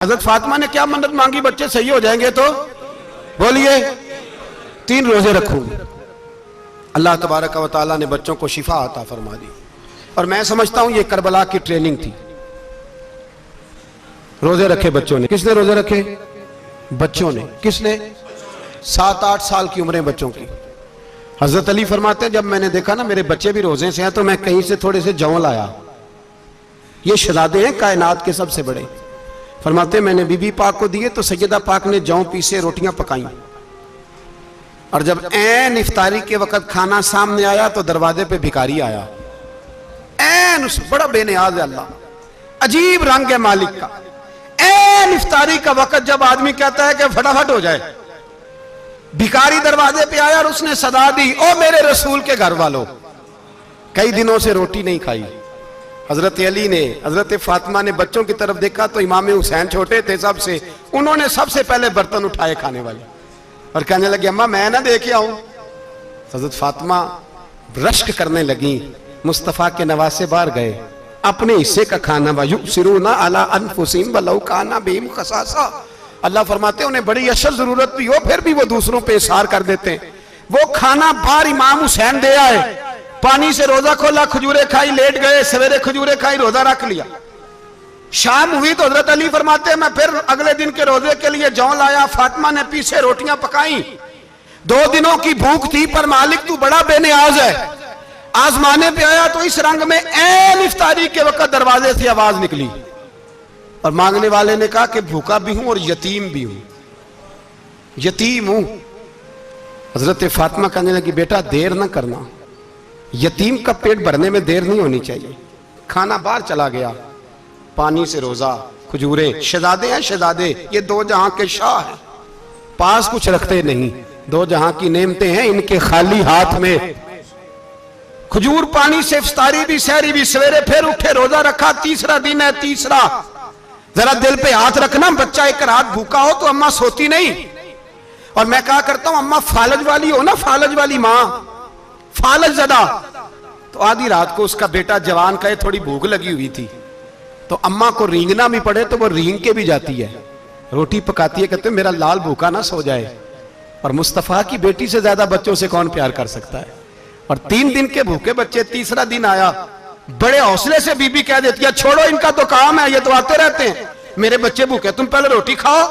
हजरत फातिमा ने क्या मन्नत मांगी? बच्चे सही हो जाएंगे तो बोलिए 3 रोजे रखूंगी। अल्लाह तबारक व तआला ने बच्चों को शिफा अता फरमा दी। और मैं समझता हूं ये करबला की ट्रेनिंग थी। रोजे रखे बच्चों ने। किसने रोजे रखे? बच्चों ने। किसने? 7-8 साल की उम्रें बच्चों की। हजरत अली फरमाते हैं जब मैंने देखा ना मेरे बच्चे भी रोजे से हैं तो मैं कहीं से थोड़े से जौ लाया। ये शहजादे हैं कायनात के सबसे बड़े। फरमाते मैंने बीबी पाक को दिए तो सैयदा पाक ने जौ पीसे रोटियां पकाई। और जब ऐन इफ्तारी के वक्त खाना सामने आया तो दरवाजे पे भिखारी आया। ऐन उस बड़ा बेनियाज है अल्लाह, अजीब रंग है मालिक का। ऐन इफ्तारी का वक्त जब आदमी कहता है कि फटाफट हो जाए, भिखारी दरवाजे पे आया और उसने सदा दी, ओ मेरे रसूल के घर वालों, कई दिनों से रोटी नहीं खाई। हजरत अली ने, हजरत फातिमा ने बच्चों की तरफ देखा तो इमाम हुसैन छोटे थे सबसे, उन्होंने सबसे पहले बर्तन उठाए खाने वाले और कहने लगे अम्मा मैं ना दे के आऊं। हजरत फातिमा रश्क करने लगी। मुस्तफा के नवासे बाहर गए, अपने हिस्से का खाना वयुसिरूना अला अनफुसिहिम वलौ काना बिहिम खसासा। अल्लाह फरमाते उन्हें बड़ी अशद जरूरत भी हो फिर भी वो दूसरों पे इशार कर देते हैं। वो खाना बाहर इमाम हुसैन दे आए, पानी से रोजा खोला, खजूरें खाई, लेट गए, सवेरे खजूरें खाई, रोजा रख लिया। शाम हुई तो हजरत अली फरमाते मैं फिर अगले दिन के रोजे के लिए जौ लाया। फातिमा ने पीछे रोटियां पकाई। 2 दिनों की भूख थी पर मालिक तू बड़ा बेनियाज है। आजमाने पे आया तो इस रंग में ऐन इफ्तारी के वक्त दरवाजे से आवाज निकली और मांगने वाले ने कहा कि भूखा भी हूं और यतीम भी हूं, यतीम हूं। हजरत फातिमा कहने लगी बेटा देर ना करना, यतीम का पेट भरने में देर नहीं होनी चाहिए। खाना बाहर चला गया, पानी से रोजा, खजूरें। शहजादे हैं शहजादे, ये 2 जहां के शाह हैं, पास कुछ रखते नहीं, 2 जहां की नेमतें हैं इनके खाली हाथ में। खजूर पानी से इफ्तारी भी सहरी भी, सवेरे फिर उठे रोजा रखा। 3रा दिन है, तीसरा। जरा दिल पे हाथ रखना, बच्चा एक रात भूखा हो तो अम्मा सोती नहीं। और मैं कहा करता हूं अम्मा फालज वाली हो ना, फालज वाली मां, फालज ज़दा, तो आधी रात को उसका बेटा जवान कहे थोड़ी भूख लगी हुई थी तो अम्मा को रींगना भी पड़े तो वो रींग के भी जाती है, रोटी पकाती है, कहते मेरा लाल भूखा ना सो जाए। और मुस्तफा की बेटी से ज्यादा बच्चों से कौन प्यार कर सकता है। और 3 दिन के भूखे बच्चे, 3रा दिन आया, बड़े हौसले से बीबी कह देती है छोड़ो इनका तो काम है, ये तो आते रहते हैं, मेरे बच्चे भूखे, तुम पहले रोटी खाओ।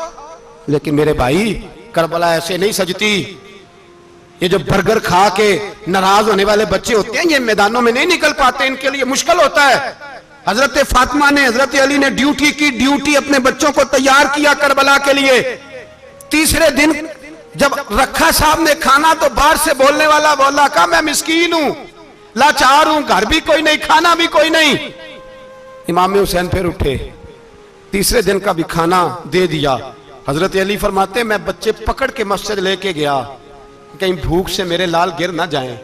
लेकिन मेरे भाई करबला ऐसे नहीं सजती। ये जो बर्गर खा के नाराज होने वाले बच्चे होते हैं ये मैदानों में नहीं निकल पाते, इनके लिए मुश्किल होता है। हजरत फातिमा ने, हजरत अली ने ड्यूटी की, ड्यूटी अपने बच्चों को तैयार किया करबला के लिए। 3रे दिन जब रखा साहब ने खाना तो बाहर से बोलने वाला बोला कहा मैं मिस्कीन हूं, लाचार हूं, घर भी कोई नहीं, खाना भी कोई नहीं। इमाम हुसैन फिर उठे, 3रे दिन का भी खाना दे दिया। हजरत अली फरमाते मैं बच्चे पकड़ के मस्जिद लेके गया, कहीं भूख से मेरे लाल गिर ना जाएं।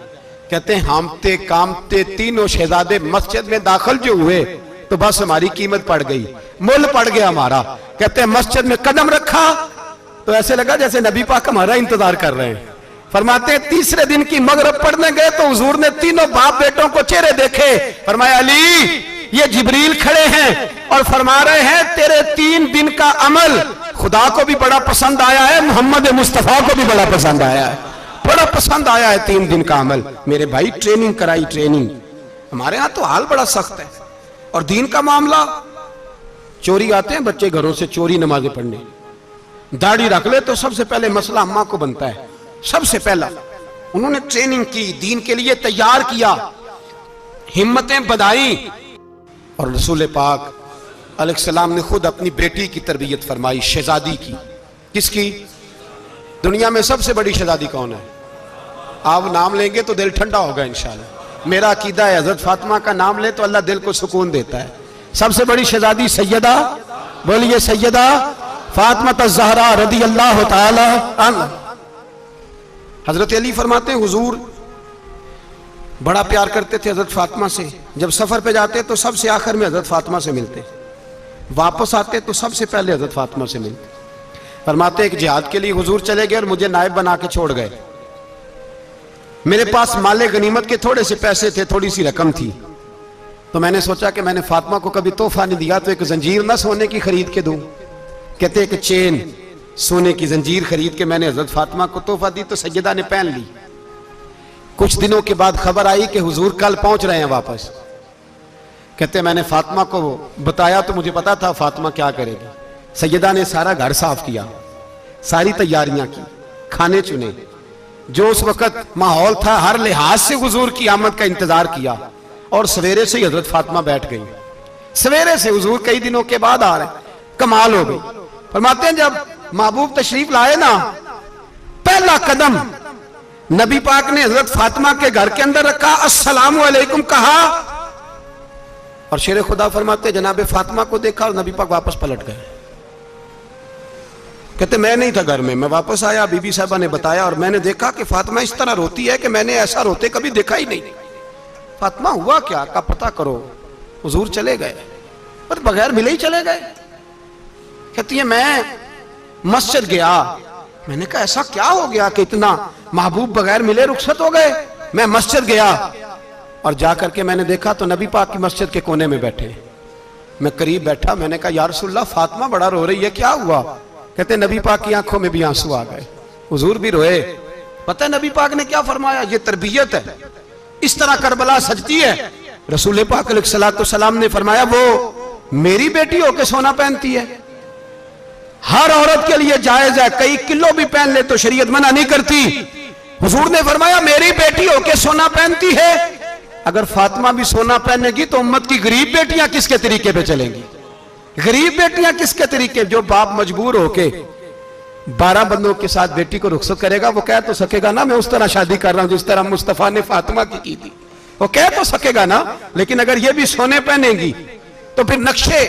कहते हैं हामते कामते तीनों शहजादे मस्जिद में दाखिल जो हुए तो बस हमारी कीमत पड़ गई, मुल पड़ गया हमारा। कहते हैं मस्जिद में कदम रखा तो ऐसे लगा जैसे नबी पाक हमारा इंतजार कर रहे हैं। फरमाते हैं 3रे दिन की मगरिब पढ़ने गए तो हुजूर ने तीनों बाप बेटों को चेहरे देखे। फरमाया अली ये जिब्रील खड़े हैं और फरमा रहे हैं तेरे 3 दिन का अमल खुदा को भी बड़ा पसंद आया है, मोहम्मद मुस्तफा को भी बड़ा पसंद आया है, बड़ा पसंद आया है 3 दिन का अमल। मेरे भाई ट्रेनिंग कराई, ट्रेनिंग। हमारे यहां तो हाल बड़ा सख्त है। और दीन का मामला, चोरी आते हैं बच्चे घरों से चोरी नमाजें पढ़ने, दाढ़ी रख ले तो सबसे पहले मसला अम्मा को बनता है। सबसे पहला उन्होंने ट्रेनिंग की, दीन के लिए तैयार किया, हिम्मतें बढ़ाई। और रसूल पाक अलैहिस्सलाम ने खुद अपनी बेटी की तरबियत फरमाई, शहजादी की। किसकी? दुनिया में सबसे बड़ी शहजादी कौन है? आप नाम लेंगे तो दिल ठंडा होगा इंशाल्लाह। मेरा अकीदा है हजरत फातिमा का नाम ले तो अल्लाह दिल को सुकून देता है। सबसे बड़ी शहजादी सैयदा, बोलिए सैयदा फातिमा ज़हरा रदी अल्लाह ताला अन्हा। हजरत अली फरमाते हैं हुजूर बड़ा प्यार करते थे हजरत फातिमा से। जब सफर पे जाते तो सबसे आखिर में हजरत फातिमा से मिलते, वापस आते तो सबसे पहले हजरत फातिमा से मिलते। फरमाते एक जिहाद के लिए हुजूर चले गए और मुझे नायब बना के छोड़ गए। मेरे पास माले गनीमत के थोड़े से पैसे थे, थोड़ी सी रकम थी, तो मैंने सोचा कि मैंने फातिमा को कभी तोहफा नहीं दिया तो एक जंजीर ना सोने की खरीद के दूं। कहते हैं कि चेन सोने की जंजीर खरीद के मैंने हजरत फातिमा को तोहफा दी तो सैयदा ने पहन ली। कुछ दिनों के बाद खबर आई कि हुजूर कल पहुंच रहे हैं वापस। कहते मैंने फातिमा को बताया तो मुझे पता था फातिमा क्या करेगी। सैयदा ने सारा घर साफ किया, सारी तैयारियां की, खाने चुने, जो उस वक्त माहौल था हर लिहाज से हुजूर की आमद का इंतजार किया। और सवेरे से ही हजरत फातिमा बैठ गई। सवेरे से हुजूर कई दिनों के बाद आ रहे, कमाल हो गई। फरमाते हैं जब महबूब तशरीफ लाए ना, पहला कदम नबी पाक ने हजरत फातिमा के घर के अंदर रखा, अस्सलामु अलैकुम कहा, और शेर खुदा फरमाते जनाबे फातिमा को देखा और नबी पाक वापस पलट गए। कहते मैं नहीं था घर में, मैं वापस आया, बीबी साहबा ने बताया और मैंने देखा कि फातिमा इस तरह रोती है कि मैंने ऐसा रोते कभी देखा ही नहीं। फातिमा हुआ क्या का पता करो। हुजूर चले गए, पर बगैर मिले ही चले गए। कहती है मैं मस्जिद गया, मैंने कहा ऐसा क्या हो गया कि इतना महबूब बगैर मिले रुखसत हो गए। मैं मस्जिद गया और जाकर के मैंने देखा तो नबी पाक की मस्जिद के कोने में बैठे। मैं करीब बैठा, मैंने कहा या रसूलल्लाह फातिमा बड़ा रो रही है, क्या हुआ। कहते नबी पाक की आंखों में भी आंसू आ गए, हुजूर भी रोए। पता है नबी पाक ने क्या फरमाया, ये तरबियत है, इस तरह करबला सजती है। रसूल पाक अलैहिस्सलाम ने फरमाया वो मेरी बेटी होके सोना पहनती है, हर औरत के लिए जायज है, कई किलो भी पहन ले तो शरीयत मना नहीं करती। हुजूर ने फरमाया मेरी बेटी होके सोना पहनती है, अगर फातिमा भी सोना पहनेगी तो उम्मत की गरीब बेटियां किसके तरीके पे चलेंगी। गरीब बेटियां किसके तरीके, जो बाप मजबूर होके 12 बंदों के साथ बेटी को रुखसत करेगा वो कह तो सकेगा ना मैं उस तरह शादी कर रहा हूं जिस तरह मुस्तफा ने फातिमा की थी, वो कह तो सकेगा ना। लेकिन अगर ये भी सोने पहनेगी तो फिर नक्शे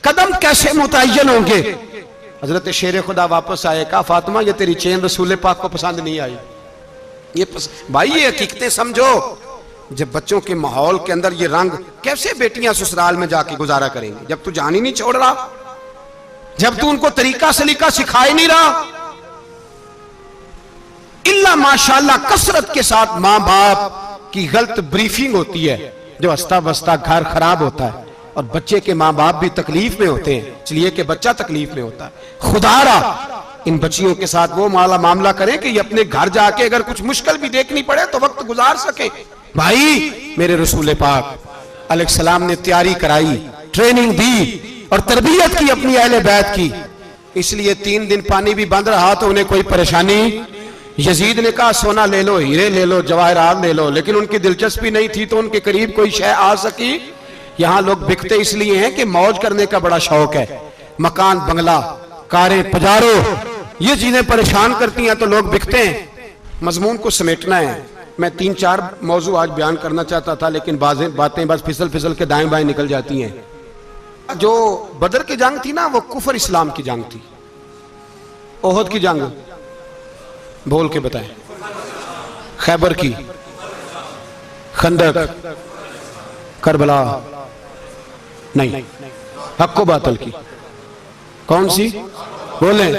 कदम कैसे मुतय्यन होंगे। हजरत शेर खुदा वापस आए, कहा फातिमा ये तेरी चेन रसूल पाक को पसंद नहीं आई। भाई ये हकीकतें समझो। जब बच्चों के माहौल के अंदर ये रंग, कैसे बेटियां ससुराल में जाके गुजारा करेंगी जब तू जान ही नहीं छोड़ रहा, जब तू उनको तरीका सलीका सिखाए नहीं रहा। इल्ला माशाअल्लाह कसरत के साथ मां बाप की गलत ब्रीफिंग होती है, जो हंसता बसता घर खराब होता है और बच्चे के मां बाप भी तकलीफ में होते हैं, इसलिए कि बच्चा तकलीफ में होता है। खुदारा इन बच्चियों के साथ वो मामला करें कि ये अपने घर जाके अगर कुछ मुश्किल भी देखनी पड़े तो वक्त गुजार सके। भाई मेरे रसूल पाक अलैहिस्सलाम ने तैयारी कराई, ट्रेनिंग दी और तरबियत की अपनी अहले बैत की, इसलिए 3 दिन पानी भी बंद रहा तो उन्हें कोई परेशानी। यजीद ने कहा सोना ले लो, हीरे ले लो, जवाहरात ले लो, लेकिन उनकी दिलचस्पी नहीं थी तो उनके करीब कोई शय आ सकी। यहां लोग बिकते इसलिए हैं कि मौज करने का बड़ा शौक है, मकान बंगला कारें पजारो ये चीजें परेशान करती हैं तो लोग बिकते हैं। मजमून को समेटना है, मैं 3-4 मौजू आज बयान करना चाहता था लेकिन बातें बस फिसल फिसल के दाएं बाएं निकल जाती हैं। जो बदर की जंग थी ना वो कुफर इस्लाम की जंग थी। ओहद की जंग बोल के बताएं, खैबर की, खंदक, करबला नहीं, हक्को बातल की, कौन सी बोले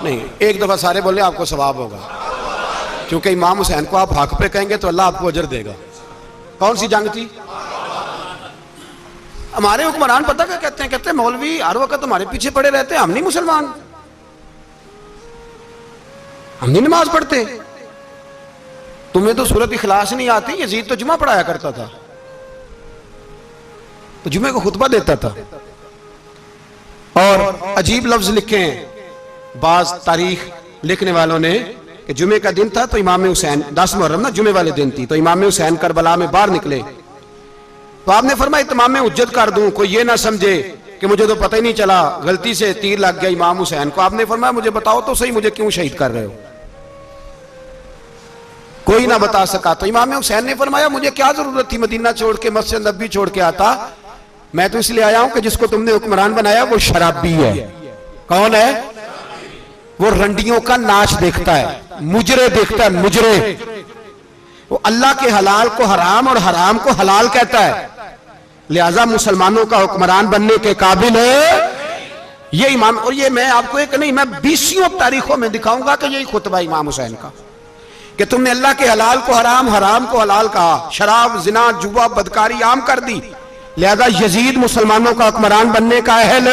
नहीं, एक दफा सारे बोले आपको सवाब होगा, क्योंकि इमाम हुसैन को आप हक पे कहेंगे तो अल्लाह आपको अजर देगा। कौन सी जंग थी? हमारे हुक्मरान पता क्या कहते हैं, कहते हैं मौलवी हर वक्त हमारे पीछे पड़े रहते हैं, हम नहीं मुसलमान, हम नहीं नमाज पढ़ते, तुम्हें तो सूरत इखलास नहीं आती। यजीद तो जुमा पढ़ाया करता था, तो जुमे को खुतबा देता था। और अजीब लफ्ज लिखे हैं बाज तारीख लिखने वालों ने कि जुमे का दिन था तो इमाम हुसैन 10 मुहर्रम ना जुमे वाले दिन थी, तो इमाम हुसैन करबला में बाहर निकले तो आपने फरमाया इत्माम में उज्जत कर दूं, कोई ये ना समझे कि मुझे तो पता ही नहीं चला, गलती से तीर लग गया इमाम हुसैन को। आपने फरमाया मुझे बताओ तो सही मुझे क्यों शहीद कर रहे हो। कोई ना बता सका तो इमाम हुसैन ने फरमाया मुझे क्या जरूरत थी मदीना छोड़ के मस्जिद नबी छोड़ के आता, मैं तो इसलिए आया हूं कि जिसको तुमने हुक्मरान बनाया वो शराबी है। कौन है वो? रंडियों का नाच देखता है, मुजरे देखता है, मुजरे। वो अल्लाह के हलाल को हराम और हराम को हलाल कहता है, लिहाजा मुसलमानों का हुक्मरान बनने के काबिल है ये इमाम। और ये मैं आपको एक नहीं, मैं 20 तारीखों में दिखाऊंगा कि यही खुतबा इमाम हुसैन का कि तुमने अल्लाह के हलाल को हराम, हराम को हलाल कहा, शराब जिना जुआ बदकारी आम कर दी, लिहाजा यजीद मुसलमानों का हुक्मरान बनने का अहल